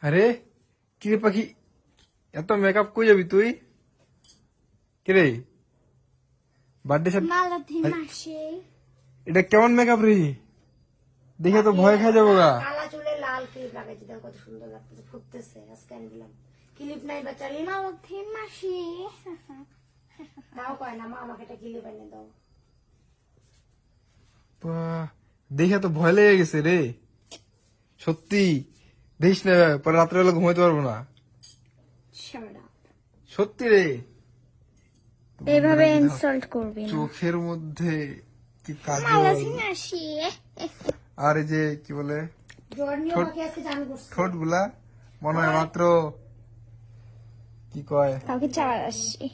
আরে কিরে পাখি, এত মেকআপ কই যাবি তুই? কিরে বার্থডে মালতী মাসি এটা কেমন মেকআপ রে? দেখে তো ভয় খেয়ে যাবো গা। কালা চুলে লাল ক্লিপ লাগাইছি, দেখো কত সুন্দর লাগতেছে, ফুটতেছে। আজকে আমি দিলাম ক্লিপ নাই বাচ্চালি না, মালতী মাসি তাও কয় না মা আমাকে একটা ক্লিপ এনে দাও। বাহ, দেখে তো ভয় লেগে গেছে রে। সত্যি দেখিস না, পরে রাত্রেবেলা ঘুমাইতে পারবো না। Shut up. সত্যি রে। এভাবে ইনসাল্ট করবি না চোখের মধ্যে কি কাজল, মালতী মাসি আর এই যে কি বলে জ্বর নিয়ে ঠোঁট- আমাকে আজকে জান করছে। ঠোঁট গুলা মনে হয় মাত্র কি কয় কাউকে চাওয়ার আসছি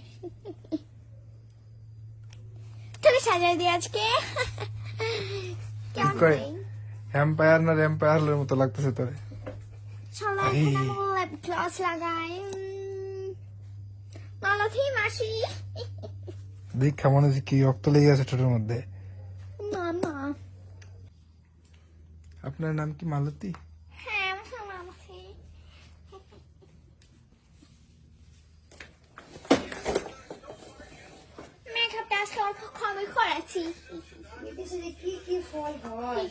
তোকে সাজাই দিয়ে আজকে কেমন কয়? ভাই? হ্যাম্পায়ার না র্যাম্পায়ারের মতো লাগতেছে তোরে। চলো আরে। এখন আমি লিপ গ্লস লাগাই মালতী মাসি দীক্ষা মনে হচ্ছে কি রক্ত লেগে আছে ঠোঁটের মধ্যে। মামা আপনার নাম কি মালতী? হ্যাঁ মালতী মেকআপটা আজকে অল্প কমই করেছি বিদেশে যে কি কি ফল হয়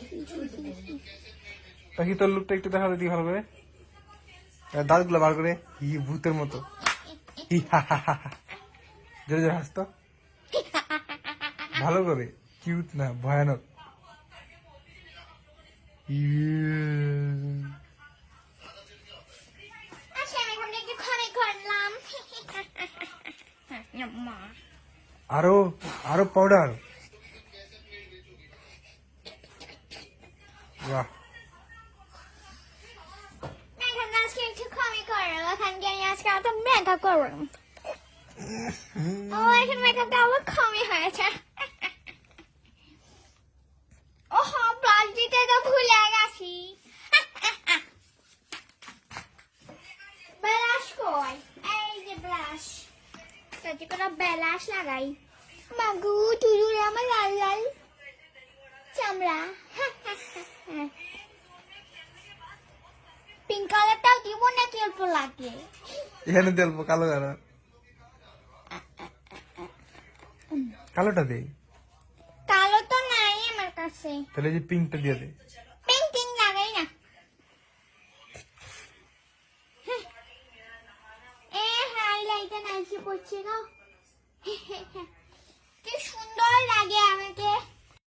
পাখি তোর লুকটা একটু দেখা দিই ভালো করে, দাঁত গুলো বার করে, ই ভূতের মতো। হি হা হা হা হা। জোরে জোরে হাসতো ভালো করে, কিউট না ভয়ানক। আচ্ছা আমি এখন একটু কমই করলাম মা আরো আরো পাউডার। বাহ, এখন আজকে একটু কমই করলাম এখন গিয়ে আজকে অত মেকআপ করলাম ও এখন মেকআপটা আবার কমই হয়েছে ওহ ব্রাশ দিতে তো ভুলে গেছি ব্রাশ কই এই যে ব্রাশ কাজে করে ব্রাশ লাগাই মাগু তুই আমার লাল লাল চামড়া পিঙ্ক কালারটাও দিব নাকি অল্প লাগে এখানে দেবো কালো কালার, কালোটা দে, কালো তো নাই আমার কাছে তাহলে এই যে পিঙ্কটা দিয়ে দে। পিঙ্ক পিঙ্ক লাগাই না এ হাইলাইটার নাইসে পড়ছে গো কি সুন্দর লাগে আমাকে